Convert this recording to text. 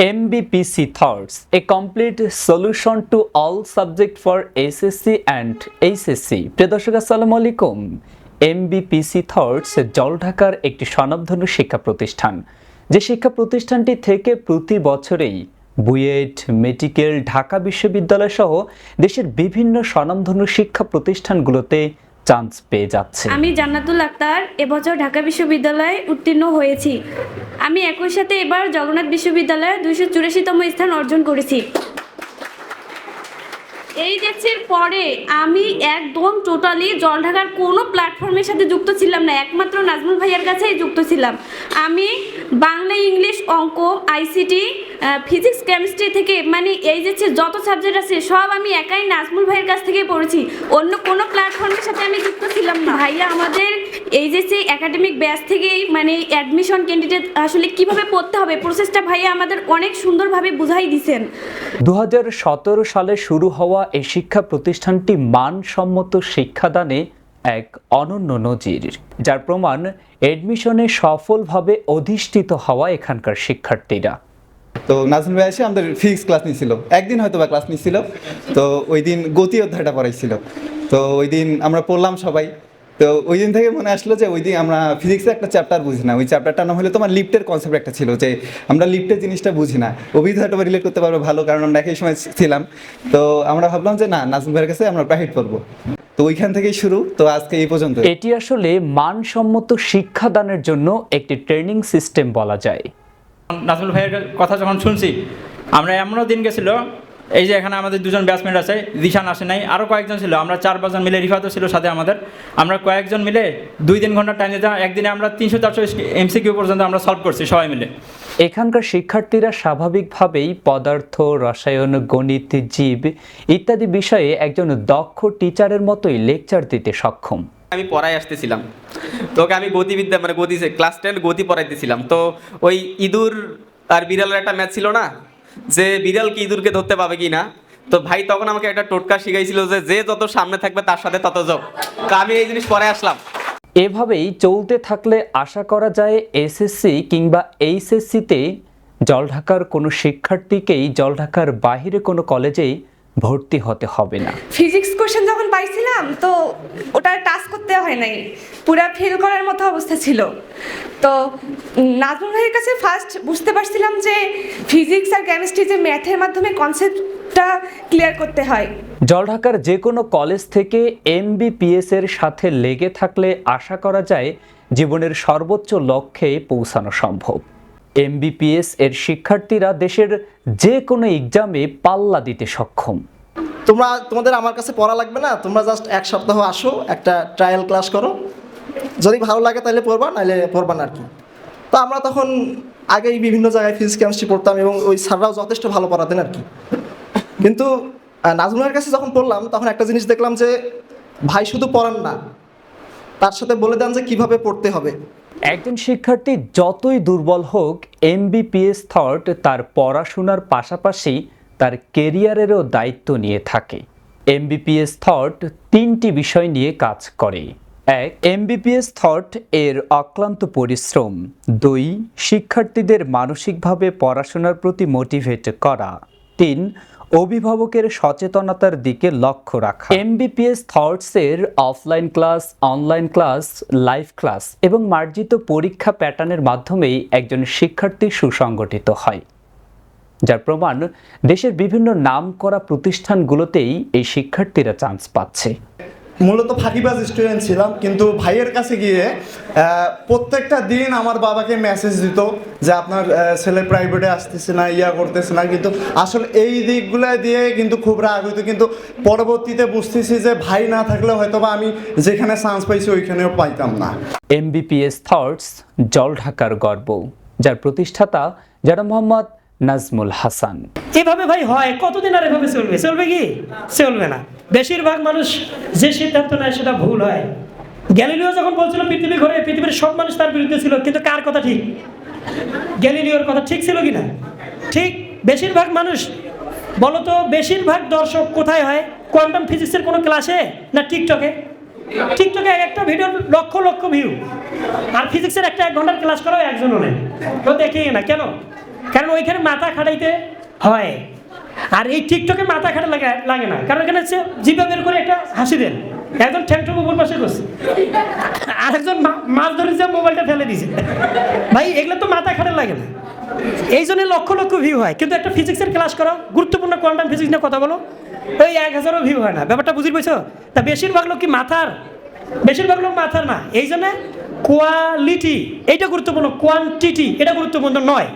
MBPC Thoughts, a complete solution to all subject for SSC and HSC. প্রিয় দর্শক আসসালামু আলাইকুম। MBPC Thoughts জলঢাকার একটি স্বনামধন্য শিক্ষা প্রতিষ্ঠান, যে শিক্ষা প্রতিষ্ঠানটি থেকে প্রতি বছরেই বুয়েট, মেডিকেল, ঢাকা বিশ্ববিদ্যালয় সহ দেশের বিভিন্ন স্বনামধন্য শিক্ষা প্রতিষ্ঠানগুলোতে চান্স পেয়ে যাচ্ছে। আমি জান্নাতুল আক্তার এবছর ঢাকা বিশ্ববিদ্যালয়ে উত্তীর্ণ হয়েছি। আমি একই সাথে এবার জগন্নাথ বিশ্ববিদ্যালয়ে 284তম স্থান অর্জন করেছি। এইচএসসির পরে আমি একদম টোটালি জলঢাকার কোনো প্ল্যাটফর্মের সাথে যুক্ত ছিলাম না, একমাত্র নাজমুল ভাইয়ার কাছেই যুক্ত ছিলাম। আমি বাংলা, ইংলিশ, অঙ্ক, আইসিটি, ফিজিক্স, কেমিস্ট্রি থেকে এইচএসসির যত সাবজেক্ট আছে সব আমি একাই নাজমুল ভাইয়ের কাছ থেকেই পড়েছি, অন্য কোনো প্ল্যাটফর্মের সাথে আমি যুক্ত ছিলাম না। ভাইয়া আমাদের এইচএসসি একাডেমিক ব্যাচ থেকেই অ্যাডমিশন ক্যান্ডিডেট আসলে কিভাবে পড়তে হবে প্রসেসটা ভাইয়া আমাদের অনেক সুন্দরভাবে বুঝাই দিয়েছেন। 2017 সালে শুরু হওয়া এই শিক্ষা প্রতিষ্ঠানটি মানসম্মত শিক্ষাদানে এক অনন্য নজির, যার প্রমাণ এডমিশনে সফলভাবে অধিষ্ঠিত হওয়া এখানকার শিক্ষার্থীরা। তো নাজমুল ভাই এসে আমাদের ফিজিক্স ক্লাস নিয়েছিল, একদিন হয়তো বা ক্লাস নিয়েছিল। তো ওই দিন গতি অধ্যায়টা পড়াইছিল। তো ওই দিন আমরা পড়লাম সবাই। তো ওই দিন থেকে মনে আসলো যে ওই দিন আমরা ফিজিক্সের একটা চ্যাপ্টার বুঝি না। ওই চ্যাপ্টারটা না হলে তোমার লিফটের কনসেপ্ট একটা ছিল, যে আমরা লিফটের জিনিসটা বুঝি না। অভিধাটা রিলেট করতে পারবো ভালো, কারণ আমরা একই সময় ছিলাম। তো আমরা ভাবলাম যে না, নাজমুল ভাইয়ের কাছে আমরা প্রাইভেট পড়বো। তো ওইখান থেকেই শুরু, তো আজকে এই পর্যন্ত। এটি আসলে মানসম্মত শিক্ষাদানের জন্য একটি ট্রেনিং সিস্টেম বলা যায়। নাজমুল ভাইয়ের কথা যখন শুনছি, আমরা এমনও দিন গেছিল, এই যে এখানে আমাদের দুজন ব্যাচমেট আছে, দিশান আসে নাই, আরও কয়েকজন ছিল, আমরা 4-5 জন মিলে, রিফাতও ছিল সাথে আমাদের, আমরা কয়েকজন মিলে 2-3 ঘন্টা টাইম দিতাম। একদিনে আমরা 300-400 MCQ পর্যন্ত আমরা সলভ করছি সবাই মিলে। এখানকার শিক্ষার্থীরা স্বাভাবিকভাবেই পদার্থ, রসায়ন, গণিত, জীব ইত্যাদি বিষয়ে একজন দক্ষ টিচারের মতোই লেকচার দিতে সক্ষম। আমি পড়ায় আসতেছিলাম, তোকে আমি গতিবিদ্যা গতি ক্লাস 10 গতি পড়াইতেছিলাম। তো ওই ইঁদুর আর বিড়ালের একটা ম্যাচ ছিল না, যে বিড়াল কি ইঁদুরকে ধরতে পাবে কি না। তো ভাই তখন আমাকে একটা টোটকা শিখাইছিল যে যে যত সামনে থাকবে তার সাথে তত যোগ। তো আমি এই জিনিস পড়ে আসলাম। এভাবেই চলতে থাকলে আশা করা যায় এসএসসি কিংবা এইচএসসিতে জলঢাকার কোনো শিক্ষার্থীকেই জলঢাকার বাইরে কোনো কলেজেই ভর্তি হতে হবে না। ফিজিক্স কোশ্চেন যখন পাইছিলাম, তো ওটা টাচ করতে হয় নাই, পুরা ফেল করার মতো অবস্থা ছিল। তো নাজমুল ভাইয়ের কাছে ফার্স্ট বুঝতে পারছিলাম যে ফিজিক্স আর কেমিস্ট্রি যে ম্যাথের মাধ্যমে কনসেপ্টটা ক্লিয়ার করতে হয়। জলঢাকার যে কোনো কলেজ থেকে এমবিপিএস এর সাথে লেগে থাকলে আশা করা যায় জীবনের সর্বোচ্চ লক্ষ্যে পৌঁছানো সম্ভব। এমবিপিএস এর শিক্ষার্থীরা দেশের যে কোনো এক্সামে পাল্লা দিতে সক্ষম। তোমাদের আমার কাছে পড়া লাগবে না, তোমরা জাস্ট 1 সপ্তাহ আসো, একটা ট্রায়াল ক্লাস করো, যদি ভালো লাগে তাহলে পড়বা, নাহলে পড়বা না আর কি। তো আমরা তখন আগেই বিভিন্ন জায়গায় ফিজিক্স, কেমিস্ট্রি পড়তাম এবং ওই স্যাররাও যথেষ্ট ভালো পড়াতেন আর কি। কিন্তু নাজমুলের কাছে যখন পড়লাম, তখন একটা জিনিস দেখলাম যে ভাই শুধু পড়ান না, তার সাথে বলে দেন যে কিভাবে পড়তে হবে। একজন শিক্ষার্থী যতই দুর্বল হোক, এমবিপিএস থট তার পড়াশোনার পাশাপাশি তার কেরিয়ারেরও দায়িত্ব নিয়ে থাকে। এমবিপিএস থট 3টি বিষয় নিয়ে কাজ করে। 1. এমবিপিএস থট এর অক্লান্ত পরিশ্রম। 2. শিক্ষার্থীদের মানসিকভাবে পড়াশোনার প্রতি মোটিভেট করা। 3. অভিভাবকের সচেতনতার দিকে লক্ষ্য রাখা। এমবিপিএস থটস এর offline class, online class, live class এবং মার্জিত পরীক্ষা প্যাটার্নের মাধ্যমেই একজন শিক্ষার্থী সুসংগঠিত হয়, যার প্রমাণ দেশের বিভিন্ন নামকরা প্রতিষ্ঠানগুলোতেই এই শিক্ষার্থীরা চান্স পাচ্ছে। মূলত ফাঁকিবাজ স্টুডেন্ট ছিলাম, কিন্তু ভাইয়ের কাছে গিয়ে প্রত্যেকটা দিন আমার বাবাকে মেসেজ দিত যে আপনার ছেলে প্রাইভেটে আসতেছে না, করতেছে না। কিন্তু আসলে এই দিকগুলো দিয়ে কিন্তু খুব রাগ হইতো, কিন্তু পরবর্তীতে বুঝতেছি যে ভাই না থাকলে হয়তো বা আমি যেখানে চান্স পাইছি ওইখানেও পাইতাম না। এমবিপিএস থটস জলঢাকার গর্ব, যার প্রতিষ্ঠাতা যারা মোহাম্মদ নাজমুল হাসান। এভাবে ভাই হয় কতদিন আর এভাবে চলবে? চলবে কি? চলবে না। বেশিরভাগ মানুষ যে সিদ্ধান্ত নেয় সেটা ভুল হয়। গ্যালিলিও যখন বলছিল পৃথিবী ঘোরে, পৃথিবীর সব মানুষ তার বিরুদ্ধে ছিল, কিন্তু কার কথা ঠিক? গ্যালিলিওর কথা ঠিক ছিল কিনা? ঠিক। বেশিরভাগ মানুষ, বলতো বেশিরভাগ দর্শক কোথায় হয়? কোয়ান্টাম ফিজিক্সের কোনো ক্লাসে না টিকটকে? টিকটকে একটা ভিডিওর লক্ষ লক্ষ ভিউ, আর ফিজিক্সের একটা 1 ঘন্টার ক্লাস করাও একজনও নেই, তো দেখেই না। কেন? কারণ ওইখানে মাথা খাটাইতে হয়। আর এই টিকটকে মাথা খাটা লাগে না, কারণ এখানে হচ্ছে জিভা বের করে একটা হাসি দেন, একজন ঠ্যাংটুকু উপর পাশে করছে, আরেকজন মাছ ধরে যে মোবাইলটা ফেলে দিয়েছে। ভাই এগুলো তো মাথা খাটা লাগে না, এই জন্য লক্ষ লক্ষ ভিউ হয়। কিন্তু একটা ফিজিক্সের ক্লাস করো, গুরুত্বপূর্ণ কোয়ান্টাম ফিজিক্স নিয়ে কথা বলো, ওই 1000ও ভিউ হয় না। ব্যাপারটা বুঝতে পেরেছো? তা বেশিরভাগ লোক কি মাথার? বেশিরভাগ লোক মাথার না। এই জন্য কোয়ালিটি এইটা গুরুত্বপূর্ণ, কোয়ান্টিটি এটা গুরুত্বপূর্ণ নয়।